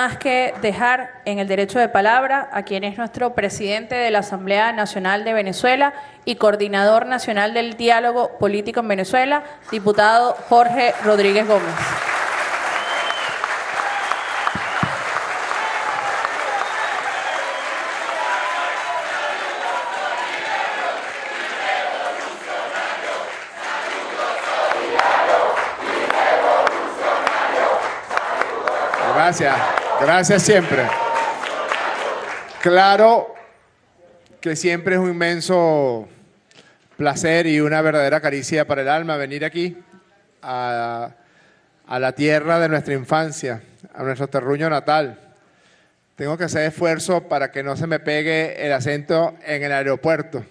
más que dejar en el derecho de palabra a quien es nuestro presidente de la Asamblea Nacional de Venezuela y coordinador nacional del diálogo político en Venezuela, diputado Jorge Rodríguez Gómez. Gracias siempre. Claro que siempre es un inmenso placer y una verdadera caricia para el alma venir aquí a la tierra de nuestra infancia, a nuestro terruño natal. Tengo que hacer esfuerzo para que no se me pegue el acento en el aeropuerto,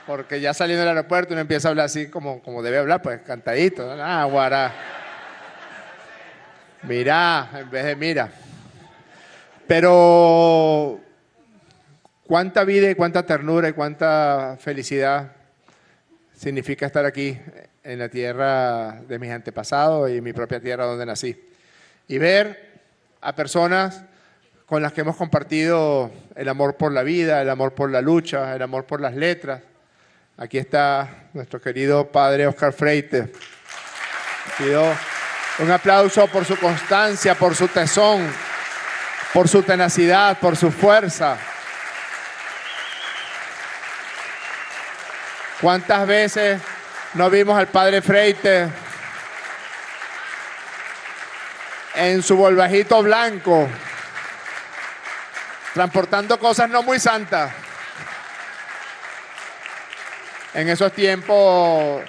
porque ya saliendo del aeropuerto uno empieza a hablar así como debe hablar, pues cantadito, ¿no? Ah, guará. Mirá, en vez de mira. Pero cuánta vida y cuánta ternura y cuánta felicidad significa estar aquí en la tierra de mis antepasados y mi propia tierra donde nací. Y ver a personas con las que hemos compartido el amor por la vida, el amor por la lucha, el amor por las letras. Aquí está nuestro querido padre Oscar Freite. Pido un aplauso por su constancia, por su tesón, por su tenacidad, por su fuerza. ¿Cuántas veces no vimos al padre Freite en su volvajito blanco, transportando cosas no muy santas? En esos tiempos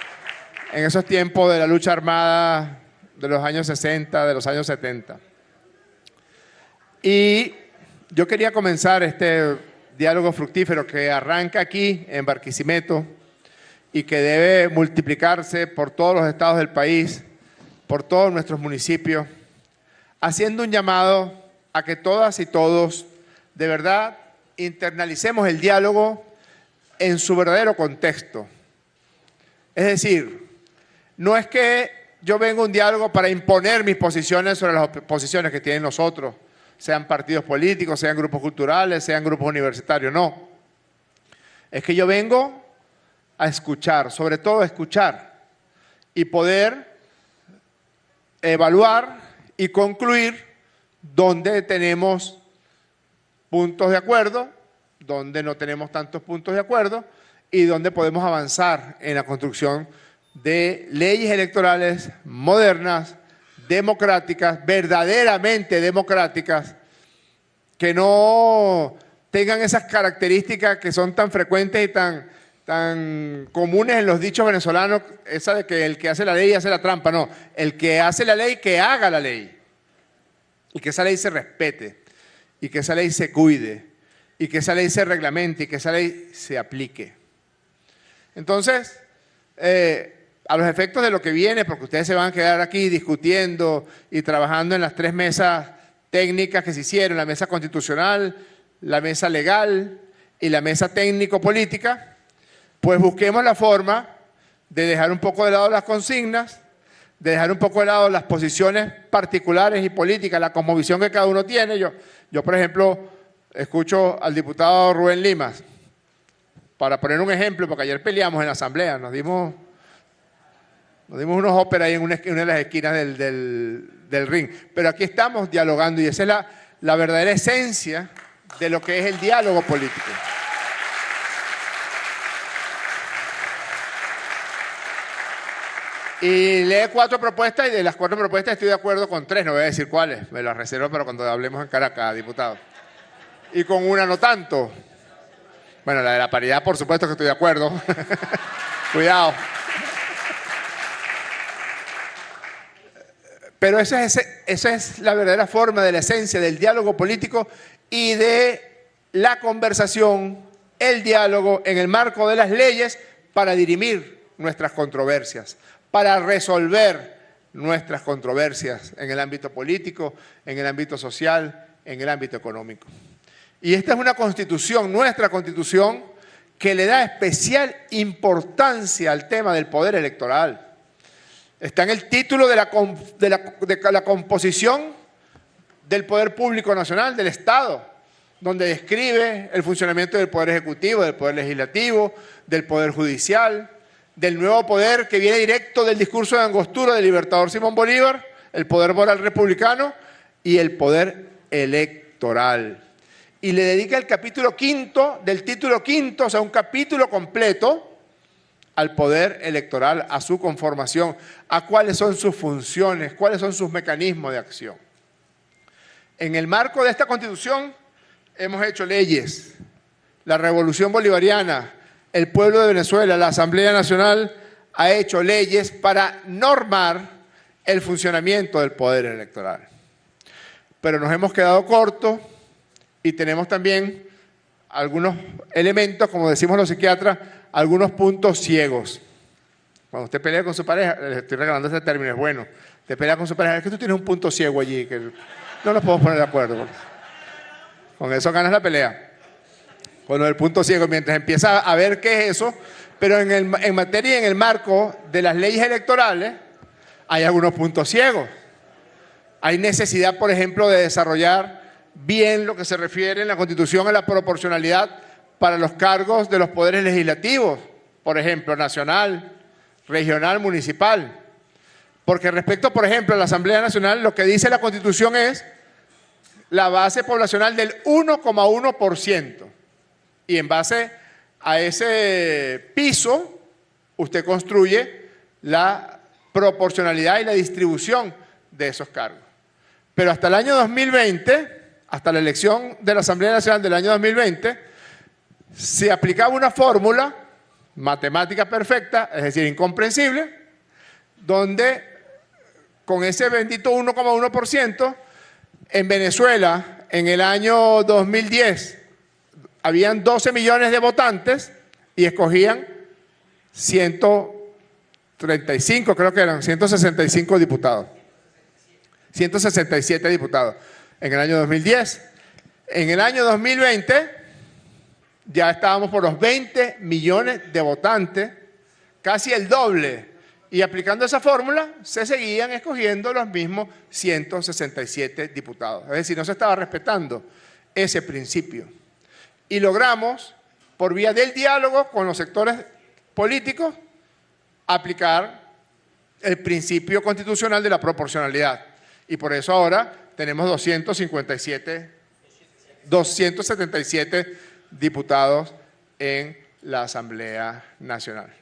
de la lucha armada de los años 60, de los años 70. Y yo quería comenzar este diálogo fructífero que arranca aquí en Barquisimeto y que debe multiplicarse por todos los estados del país, por todos nuestros municipios, haciendo un llamado a que todas y todos de verdad internalicemos el diálogo en su verdadero contexto. Es decir, no es que yo vengo a un diálogo para imponer mis posiciones sobre las posiciones que tienen los otros, sean partidos políticos, sean grupos culturales, sean grupos universitarios, no. Es que yo vengo a escuchar, sobre todo a escuchar, y poder evaluar y concluir dónde tenemos puntos de acuerdo, dónde no tenemos tantos puntos de acuerdo y dónde podemos avanzar en la construcción de leyes electorales modernas, democráticas, verdaderamente democráticas, que no tengan esas características que son tan frecuentes y tan comunes en los dichos venezolanos, esa de que el que hace la ley hace la trampa. No, el que hace la ley, que haga la ley. Y que esa ley se respete, y que esa ley se cuide, y que esa ley se reglamente, y que esa ley se aplique. Entonces, a los efectos de lo que viene, porque ustedes se van a quedar aquí discutiendo y trabajando en las 3 mesas técnicas que se hicieron, la mesa constitucional, la mesa legal y la mesa técnico-política, pues busquemos la forma de dejar un poco de lado las consignas, de dejar un poco de lado las posiciones particulares y políticas, la cosmovisión que cada uno tiene. Yo, por ejemplo, escucho al diputado Rubén Limas, para poner un ejemplo, porque ayer peleamos en la asamblea, nos dimos unos óperas ahí en una de las esquinas del ring. Pero aquí estamos dialogando y esa es la verdadera esencia de lo que es el diálogo político. Y lee 4 propuestas y de las 4 propuestas estoy de acuerdo con 3, no voy a decir cuáles, me las reservo para cuando hablemos en Caracas, diputado. Y con una no tanto. Bueno, la de la paridad, por supuesto que estoy de acuerdo. Cuidado. Pero esa es la verdadera forma de la esencia del diálogo político y de la conversación, el diálogo en el marco de las leyes para dirimir nuestras controversias, para resolver nuestras controversias en el ámbito político, en el ámbito social, en el ámbito económico. Y esta es una constitución, nuestra constitución, que le da especial importancia al tema del poder electoral. Está en el título de la composición del Poder Público Nacional, del Estado, donde describe el funcionamiento del Poder Ejecutivo, del Poder Legislativo, del Poder Judicial, del nuevo poder que viene directo del discurso de Angostura del libertador Simón Bolívar, el poder moral republicano y el poder electoral. Y le dedica el capítulo quinto, del título quinto, o sea, un capítulo completo, al poder electoral, a su conformación, a cuáles son sus funciones, cuáles son sus mecanismos de acción. En el marco de esta Constitución hemos hecho leyes. La Revolución Bolivariana, el pueblo de Venezuela, la Asamblea Nacional ha hecho leyes para normar el funcionamiento del poder electoral. Pero nos hemos quedado cortos y tenemos también algunos elementos, como decimos los psiquiatras, algunos puntos ciegos. Cuando usted pelea con su pareja, les estoy regalando ese término, es bueno. Te pelea con su pareja, es que tú tienes un punto ciego allí, que no nos podemos poner de acuerdo. Con eso ganas la pelea. Con lo del punto ciego, mientras empieza a ver qué es eso, pero en materia y en el marco de las leyes electorales, hay algunos puntos ciegos. Hay necesidad, por ejemplo, de desarrollar bien lo que se refiere en la Constitución a la proporcionalidad para los cargos de los poderes legislativos, por ejemplo, nacional, regional, municipal. Porque respecto, por ejemplo, a la Asamblea Nacional, lo que dice la Constitución es la base poblacional del 1,1%. Y en base a ese piso, usted construye la proporcionalidad y la distribución de esos cargos. Pero hasta el año 2020, hasta la elección de la Asamblea Nacional del año 2020, se aplicaba una fórmula matemática perfecta, es decir, incomprensible, donde con ese bendito 1,1%, en Venezuela, en el año 2010, habían 12 millones de votantes y escogían 135, creo que eran 165 diputados. 167 diputados en el año 2010. En el año 2020 ya estábamos por los 20 millones de votantes, casi el doble. Y aplicando esa fórmula, se seguían escogiendo los mismos 167 diputados. Es decir, no se estaba respetando ese principio. Y logramos, por vía del diálogo con los sectores políticos, aplicar el principio constitucional de la proporcionalidad. Y por eso ahora tenemos 277 diputados en la Asamblea Nacional.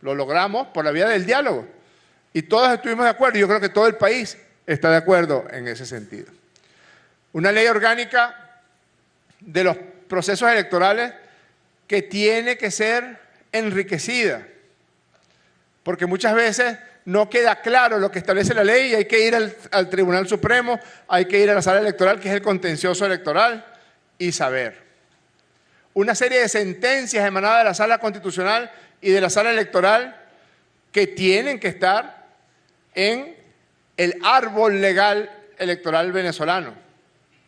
Lo logramos por la vía del diálogo y todos estuvimos de acuerdo. Yo creo que todo el país está de acuerdo en ese sentido. Una ley orgánica de los procesos electorales que tiene que ser enriquecida, porque muchas veces no queda claro lo que establece la ley y hay que ir al Tribunal Supremo, hay que ir a la sala electoral, que es el contencioso electoral, y saber. Una serie de sentencias emanadas de la sala constitucional y de la sala electoral que tienen que estar en el árbol legal electoral venezolano,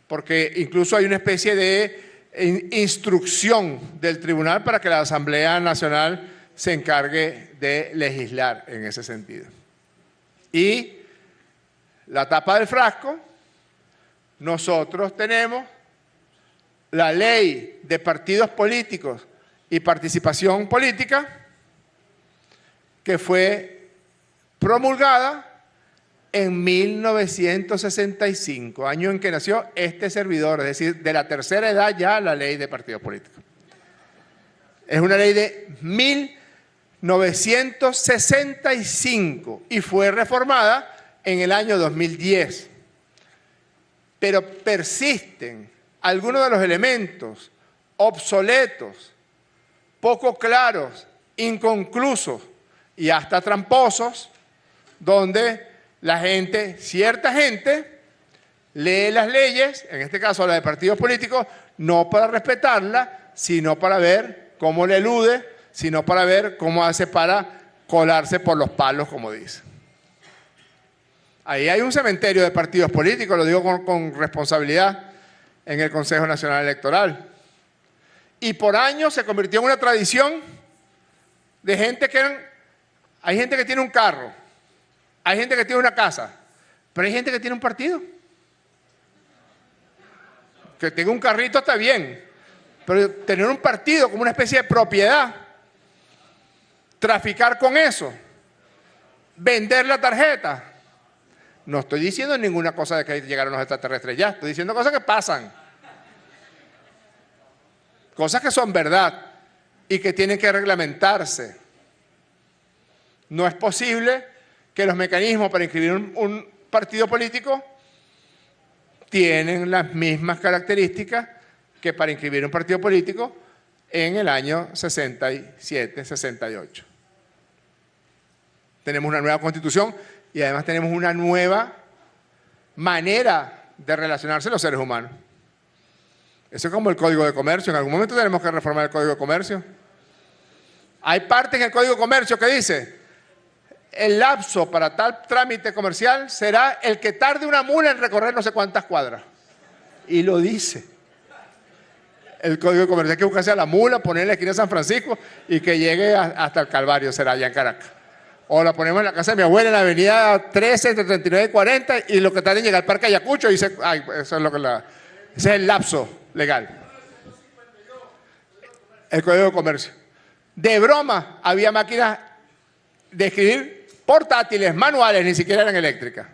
porque incluso hay una especie de instrucción del tribunal para que la Asamblea Nacional se encargue de legislar en ese sentido. Y la tapa del frasco, nosotros tenemos la ley de partidos políticos y participación política que fue promulgada en 1965, año en que nació este servidor, es decir, de la tercera edad ya la ley de partidos políticos. Es una ley de 1965 y fue reformada en el año 2010. Pero persisten algunos de los elementos obsoletos, poco claros, inconclusos y hasta tramposos, donde la gente, cierta gente, lee las leyes, en este caso la de partidos políticos, no para respetarla, sino para ver cómo le elude, sino para ver cómo hace para colarse por los palos, como dice. Ahí hay un cementerio de partidos políticos, lo digo con responsabilidad, en el Consejo Nacional Electoral. Y por años se convirtió en una tradición de gente hay gente que tiene un carro, hay gente que tiene una casa, pero hay gente que tiene un partido. Que tenga un carrito está bien, pero tener un partido como una especie de propiedad, traficar con eso, vender la tarjeta. No estoy diciendo ninguna cosa de que llegaron los extraterrestres ya, estoy diciendo cosas que pasan. Cosas que son verdad y que tienen que reglamentarse. No es posible que los mecanismos para inscribir un partido político tienen las mismas características que para inscribir un partido político en el año 67, 68. Tenemos una nueva constitución y además tenemos una nueva manera de relacionarse los seres humanos. Eso es como el Código de Comercio. En algún momento tenemos que reformar el Código de Comercio. Hay partes en el Código de Comercio que dice: el lapso para tal trámite comercial será el que tarde una mula en recorrer no sé cuántas cuadras. Y lo dice el Código de Comercio. Hay que buscarse a la mula, ponerla en la esquina de San Francisco y que llegue hasta el Calvario, será allá en Caracas. O la ponemos en la casa de mi abuela en la avenida 13, entre 39 y 40, y lo que tarda en llegar al Parque Ayacucho, dice, ay, eso es lo que ese es el lapso legal. El Código de Comercio. De broma, había máquinas de escribir portátiles, manuales, ni siquiera eran eléctricas.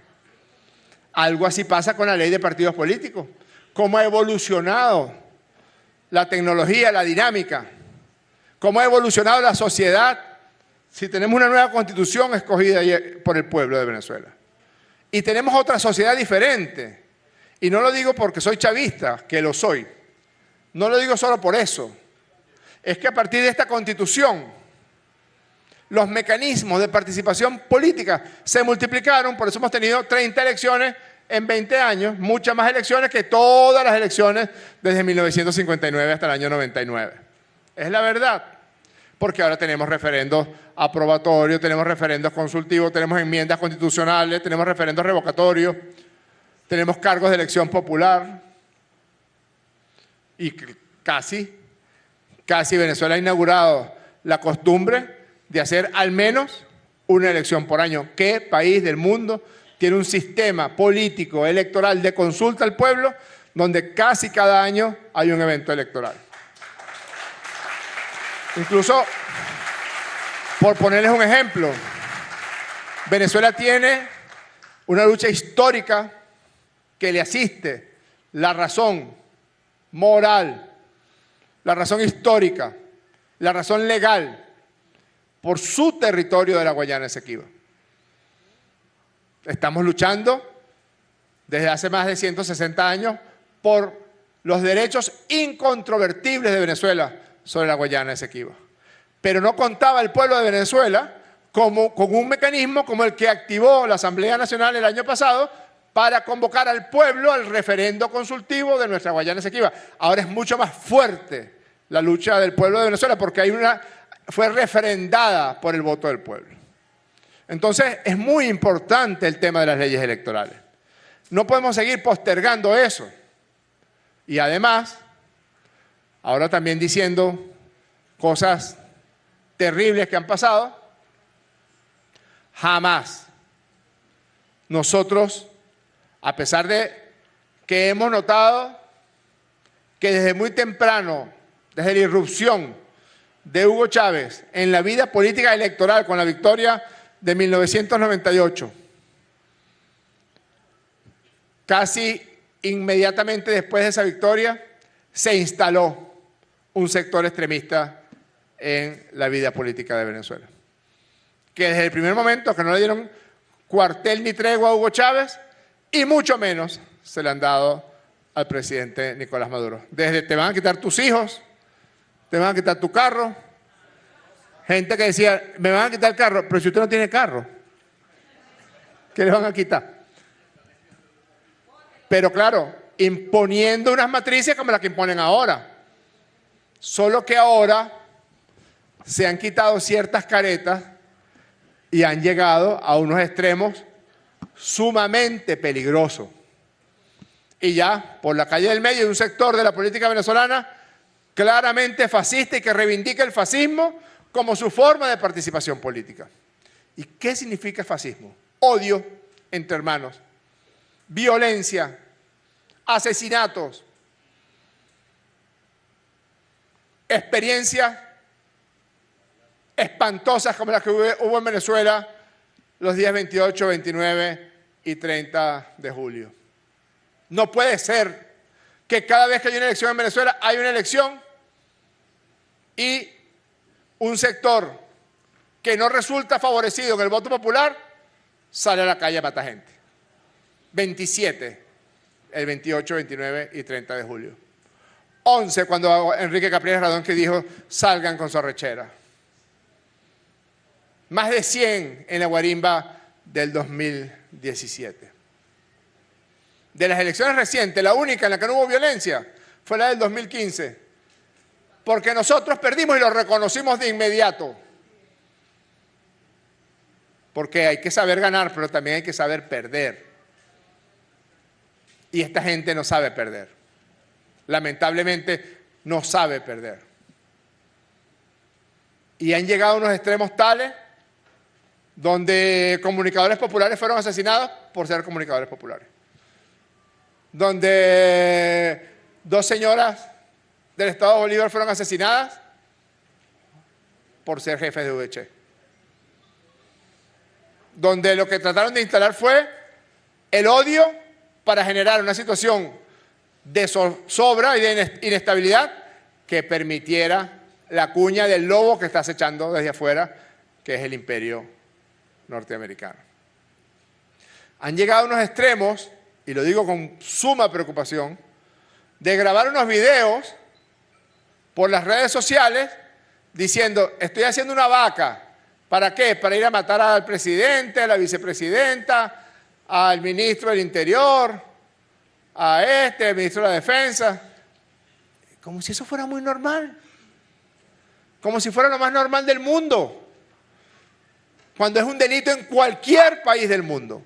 Algo así pasa con la ley de partidos políticos. Cómo ha evolucionado la tecnología, la dinámica. Cómo ha evolucionado la sociedad si tenemos una nueva constitución escogida por el pueblo de Venezuela. Y tenemos otra sociedad diferente. Y no lo digo porque soy chavista, que lo soy. No lo digo solo por eso. Es que a partir de esta constitución, los mecanismos de participación política se multiplicaron, por eso hemos tenido 30 elecciones en 20 años, muchas más elecciones que todas las elecciones desde 1959 hasta el año 99. Es la verdad, porque ahora tenemos referendos aprobatorios, tenemos referendos consultivos, tenemos enmiendas constitucionales, tenemos referendos revocatorios, tenemos cargos de elección popular y casi Venezuela ha inaugurado la costumbre de hacer al menos una elección por año. ¿Qué país del mundo tiene un sistema político electoral de consulta al pueblo donde casi cada año hay un evento electoral? Incluso, por ponerles un ejemplo, Venezuela tiene una lucha histórica que le asiste, la razón moral, la razón histórica, la razón legal, por su territorio de la Guayana Esequiba. Estamos luchando desde hace más de 160 años por los derechos incontrovertibles de Venezuela sobre la Guayana Esequiba. Pero no contaba el pueblo de Venezuela con un mecanismo como el que activó la Asamblea Nacional el año pasado para convocar al pueblo al referendo consultivo de nuestra Guayana Esequiba. Ahora es mucho más fuerte la lucha del pueblo de Venezuela porque fue refrendada por el voto del pueblo. Entonces, es muy importante el tema de las leyes electorales. No podemos seguir postergando eso. Y además, ahora también diciendo cosas terribles que han pasado, jamás nosotros, a pesar de que hemos notado que desde muy temprano, desde la irrupción de Hugo Chávez en la vida política electoral con la victoria de 1998, casi inmediatamente después de esa victoria se instaló un sector extremista en la vida política de Venezuela, que desde el primer momento que no le dieron cuartel ni tregua a Hugo Chávez y mucho menos se le han dado al presidente Nicolás Maduro. Desde te van a quitar tus hijos, te van a quitar tu carro. Gente que decía, me van a quitar el carro, pero si usted no tiene carro, ¿qué le van a quitar? Pero claro, imponiendo unas matrices como las que imponen ahora. Solo que ahora se han quitado ciertas caretas y han llegado a unos extremos sumamente peligrosos. Y ya, por la calle del medio, hay un sector de la política venezolana claramente fascista y que reivindica el fascismo como su forma de participación política. ¿Y qué significa fascismo? Odio entre hermanos, violencia, asesinatos, experiencias espantosas como las que hubo en Venezuela los días 28, 29 y 30 de julio. No puede ser que cada vez que hay una elección en Venezuela hay una elección y un sector que no resulta favorecido en el voto popular sale a la calle a matar gente. 27, el 28, 29 y 30 de julio. 11, cuando Enrique Capriles Radón que dijo, salgan con su arrechera. Más de 100 en la guarimba del 2017. De las elecciones recientes, la única en la que no hubo violencia fue la del 2015. Porque nosotros perdimos y lo reconocimos de inmediato. Porque hay que saber ganar, pero también hay que saber perder. Y esta gente no sabe perder. Lamentablemente no sabe perder. Y han llegado a unos extremos tales donde comunicadores populares fueron asesinados por ser comunicadores populares. Donde 2 señoras del Estado de Bolívar fueron asesinadas por ser jefes de UH. Donde lo que trataron de instalar fue el odio para generar una situación de zozobra y de inestabilidad que permitiera la cuña del lobo que está acechando desde afuera, que es el imperio norteamericano. Han llegado a unos extremos, y lo digo con suma preocupación, de grabar unos videos por las redes sociales diciendo, estoy haciendo una vaca. ¿Para qué? Para ir a matar al presidente, a la vicepresidenta, al ministro del Interior, al ministro de la Defensa. Como si eso fuera muy normal. Como si fuera lo más normal del mundo. Cuando es un delito en cualquier país del mundo.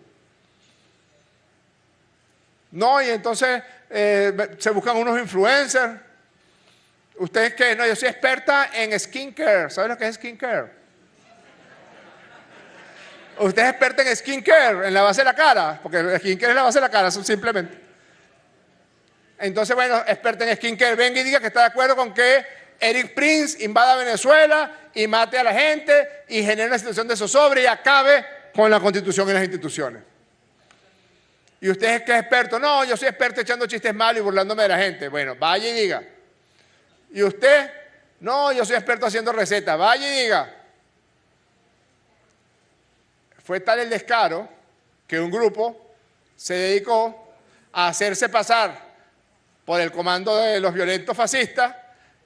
No, y entonces se buscan unos influencers. ¿Ustedes qué? No, yo soy experta en skincare. ¿Saben lo que es skincare? ¿Usted es experta en skincare, en la base de la cara? Porque el skincare es la base de la cara, eso simplemente. Entonces, bueno, experta en skincare, venga y diga que está de acuerdo con que Eric Prince invada Venezuela y mate a la gente y genere una situación de zozobra y acabe con la Constitución y las instituciones. ¿Y usted es que es experto? No, yo soy experto echando chistes malos y burlándome de la gente. Bueno, vaya y diga. ¿Y usted? No, yo soy experto haciendo recetas. Vaya y diga. Fue tal el descaro que un grupo se dedicó a hacerse pasar por el comando de los violentos fascistas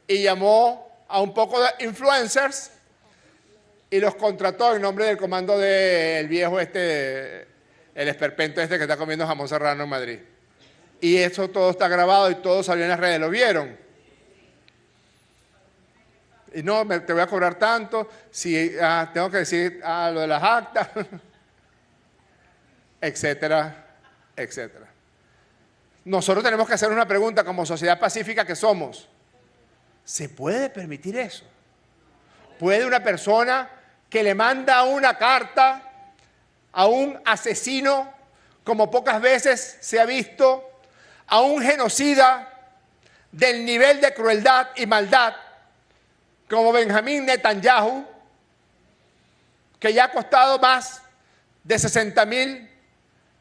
y llamó a un poco de influencers y los contrató en nombre del comando del viejo el esperpento que está comiendo jamón serrano en Madrid. Y eso todo está grabado y todo salió en las redes, ¿lo vieron? Y no, te voy a cobrar tanto, si tengo que decir lo de las actas, etcétera, etcétera. Nosotros tenemos que hacer una pregunta como sociedad pacífica que somos. ¿Se puede permitir eso? ¿Puede una persona que le manda una carta a un asesino, como pocas veces se ha visto, a un genocida del nivel de crueldad y maldad, como Benjamín Netanyahu, que ya ha costado más de 60.000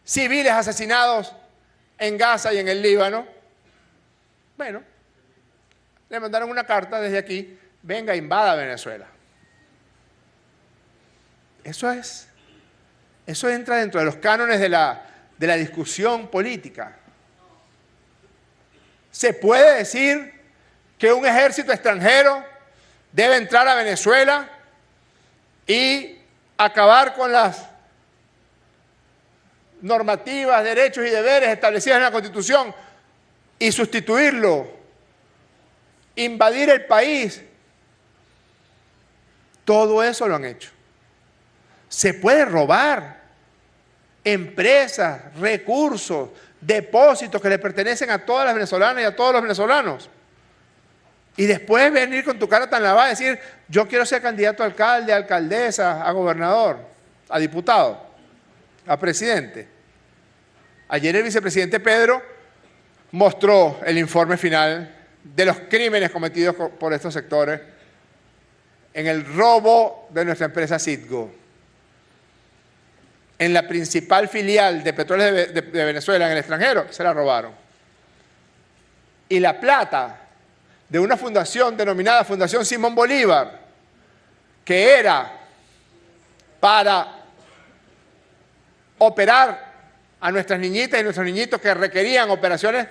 civiles asesinados en Gaza y en el Líbano? Bueno, le mandaron una carta desde aquí, venga, invada Venezuela. Eso entra dentro de los cánones de la discusión política. ¿Se puede decir que un ejército extranjero debe entrar a Venezuela y acabar con las normativas, derechos y deberes establecidas en la Constitución y sustituirlo, invadir el país? Todo eso lo han hecho. Se puede robar empresas, recursos, depósitos que le pertenecen a todas las venezolanas y a todos los venezolanos. Y después venir con tu cara tan lavada y decir, yo quiero ser candidato a alcalde, a alcaldesa, a gobernador, a diputado, a presidente. Ayer el vicepresidente Pedro mostró el informe final de los crímenes cometidos por estos sectores en el robo de nuestra empresa Citgo, en la principal filial de Petróleos de Venezuela en el extranjero, se la robaron. Y la plata de una fundación denominada Fundación Simón Bolívar, que era para operar a nuestras niñitas y nuestros niñitos que requerían operaciones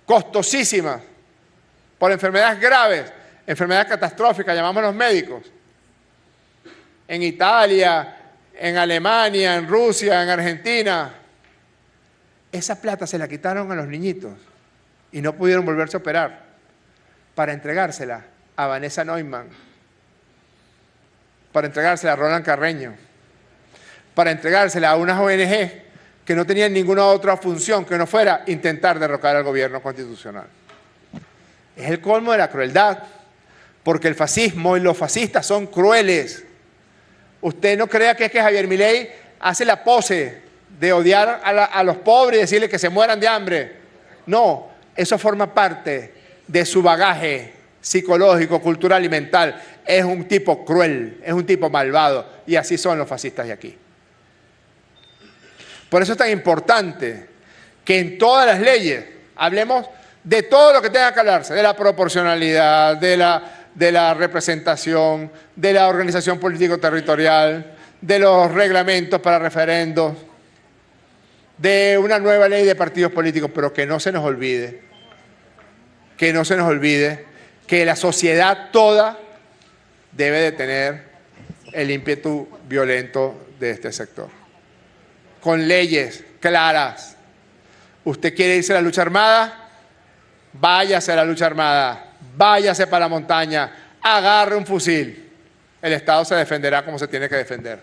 costosísimas por enfermedades graves, enfermedades catastróficas, llamamos los médicos, en Italia, en Alemania, en Rusia, en Argentina. Esa plata se la quitaron a los niñitos y no pudieron volverse a operar para entregársela a Vanessa Neumann, para entregársela a Roland Carreño, para entregársela a unas ONG que no tenían ninguna otra función que no fuera intentar derrocar al gobierno constitucional. Es el colmo de la crueldad, porque el fascismo y los fascistas son crueles. Usted no crea que es que Javier Milei hace la pose de odiar a los pobres y decirles que se mueran de hambre. No, eso forma parte de su bagaje psicológico, cultural y mental. Es un tipo cruel, es un tipo malvado, y así son los fascistas de aquí. Por eso es tan importante que en todas las leyes hablemos de todo lo que tenga que hablarse, de la proporcionalidad, de la representación, de la organización político-territorial, de los reglamentos para referendos, de una nueva ley de partidos políticos, pero que no se nos olvide, que la sociedad toda debe de tener el ímpetu violento de este sector. Con leyes claras. ¿Usted quiere irse a la lucha armada? Váyase a la lucha armada, váyase para la montaña, agarre un fusil. El Estado se defenderá como se tiene que defender.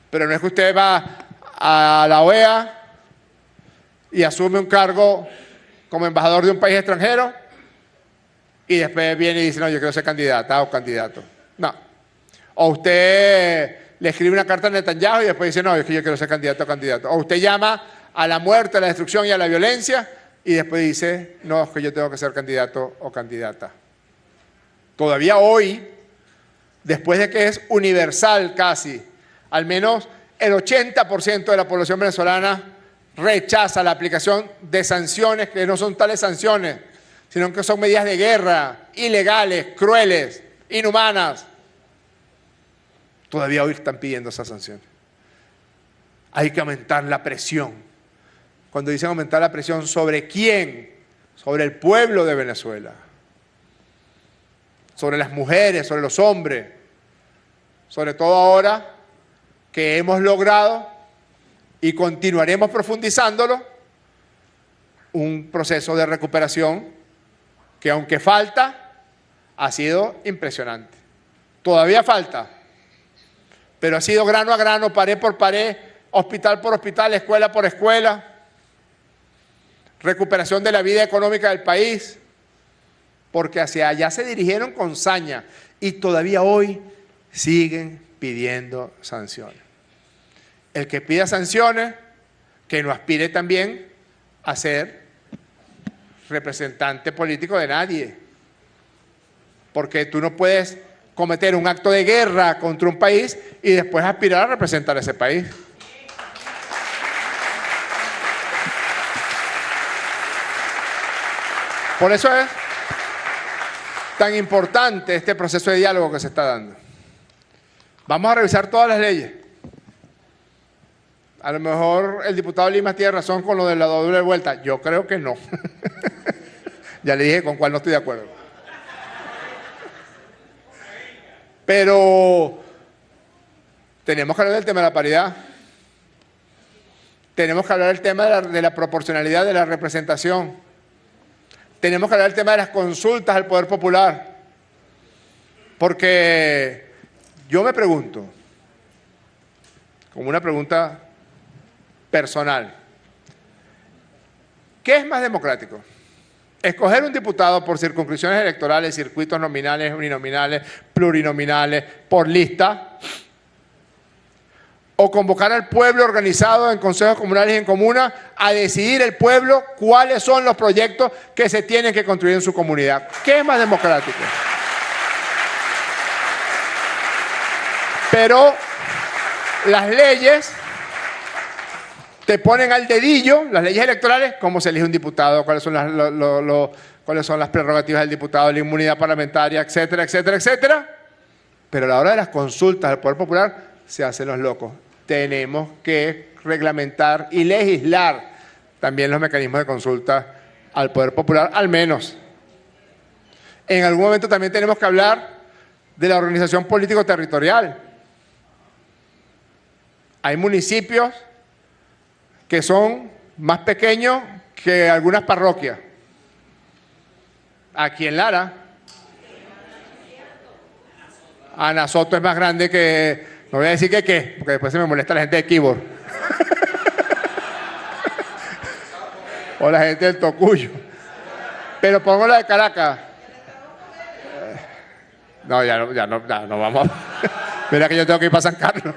Pero no es que usted va a la OEA y asume un cargo como embajador de un país extranjero y después viene y dice, no, yo quiero ser candidata o candidato. No. O usted le escribe una carta a Netanyahu y después dice, no, es que yo quiero ser candidato o candidato. O usted llama a la muerte, a la destrucción y a la violencia y después dice, no, es que yo tengo que ser candidato o candidata. Todavía hoy, después de que es universal casi, al menos el 80% de la población venezolana rechaza la aplicación de sanciones que no son tales sanciones, sino que son medidas de guerra, ilegales, crueles, inhumanas. Todavía hoy están pidiendo esas sanciones. Hay que aumentar la presión. Cuando dicen aumentar la presión, ¿sobre quién? Sobre el pueblo de Venezuela. Sobre las mujeres, sobre los hombres. Sobre todo ahora que hemos logrado y continuaremos profundizándolo, un proceso de recuperación que aunque falta, ha sido impresionante. Todavía falta, pero ha sido grano a grano, pared por pared, hospital por hospital, escuela por escuela, recuperación de la vida económica del país, porque hacia allá se dirigieron con saña y todavía hoy siguen pidiendo sanciones. El que pida sanciones, que no aspire también a ser representante político de nadie, porque tú no puedes cometer un acto de guerra contra un país y después aspirar a representar a ese país. Por eso es tan importante este proceso de diálogo que se está dando. Vamos a revisar todas las leyes. A lo mejor el diputado Limas tiene razón con lo de la doble vuelta. Yo creo que no. Ya le dije con cuál no estoy de acuerdo. Pero tenemos que hablar del tema de la paridad. Tenemos que hablar del tema de la proporcionalidad de la representación. Tenemos que hablar del tema de las consultas al Poder Popular. Porque yo me pregunto, como una pregunta personal, ¿qué es más democrático? ¿Escoger un diputado por circunscripciones electorales, circuitos nominales, uninominales, plurinominales, por lista? o convocar al pueblo organizado en consejos comunales y en comunas a decidir el pueblo cuáles son los proyectos que se tienen que construir en su comunidad. ¿Qué es más democrático? Pero las leyes te ponen al dedillo, las leyes electorales, cómo se elige un diputado, cuáles son las prerrogativas del diputado, la inmunidad parlamentaria, etcétera, etcétera, etcétera. Pero a la hora de las consultas del Poder Popular se hacen los locos. Tenemos que reglamentar y legislar también los mecanismos de consulta al Poder Popular, al menos. En algún momento también tenemos que hablar de la organización político-territorial. Hay municipios que son más pequeños que algunas parroquias. Aquí en Lara, Ana Soto es más grande que... No voy a decir que qué, porque después se me molesta la gente de Keyboard. O la gente del Tocuyo. Pero pongo la de Caracas. No, ya no vamos. Mira que yo tengo que ir para San Carlos.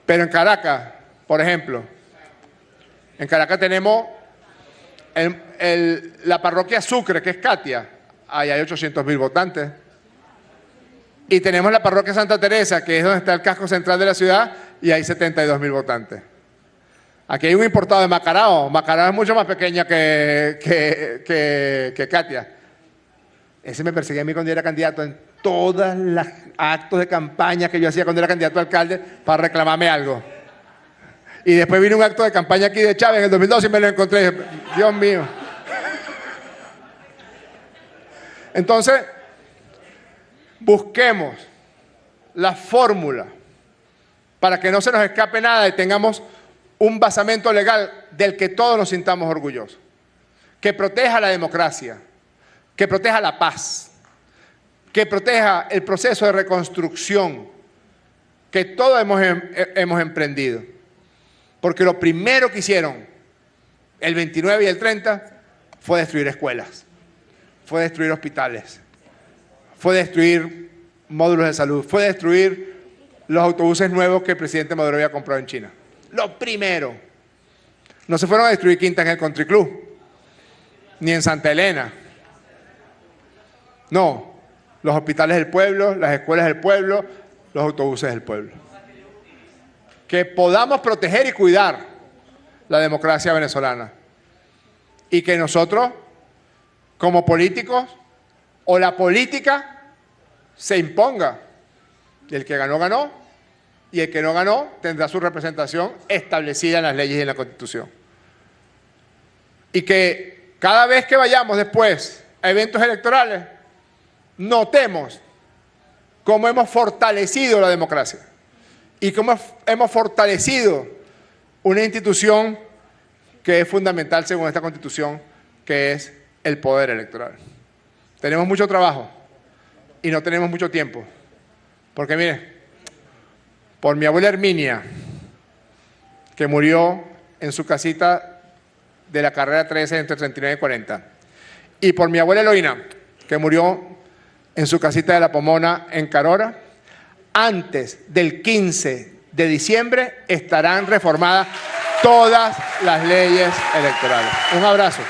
Pero en Caracas, por ejemplo, en Caracas tenemos la parroquia Sucre, que es Katia. Ahí hay 800.000 votantes. Y tenemos la parroquia Santa Teresa, que es donde está el casco central de la ciudad, y hay 72.000 votantes. Aquí hay un importado de Macarao. Macarao es mucho más pequeña que Katia. Ese me perseguía a mí cuando yo era candidato en todos los actos de campaña que yo hacía cuando era candidato a alcalde para reclamarme algo. Y después vino un acto de campaña aquí de Chávez en el 2012 y me lo encontré y dije, Dios mío. Entonces, busquemos la fórmula para que no se nos escape nada y tengamos un basamento legal del que todos nos sintamos orgullosos, que proteja la democracia, que proteja la paz, que proteja el proceso de reconstrucción que todos hemos emprendido. Porque lo primero que hicieron el 29 y el 30 fue destruir escuelas, fue destruir hospitales, fue destruir módulos de salud, fue destruir los autobuses nuevos que el presidente Maduro había comprado en China. Lo primero. No se fueron a destruir quintas en el Country Club, ni en Santa Elena. No, los hospitales del pueblo, las escuelas del pueblo, los autobuses del pueblo. Que podamos proteger y cuidar la democracia venezolana. Y que nosotros, como políticos, o la política se imponga. El que ganó, ganó. Y el que no ganó tendrá su representación establecida en las leyes y en la Constitución. Y que cada vez que vayamos después a eventos electorales, notemos cómo hemos fortalecido la democracia y cómo hemos fortalecido una institución que es fundamental según esta Constitución, que es el poder electoral. Tenemos mucho trabajo y no tenemos mucho tiempo. Porque mire, por mi abuela Herminia, que murió en su casita de la carrera 13 entre 39 y 40, y por mi abuela Eloína, que murió en su casita de La Pomona en Carora, antes del 15 de diciembre estarán reformadas todas las leyes electorales. Un abrazo.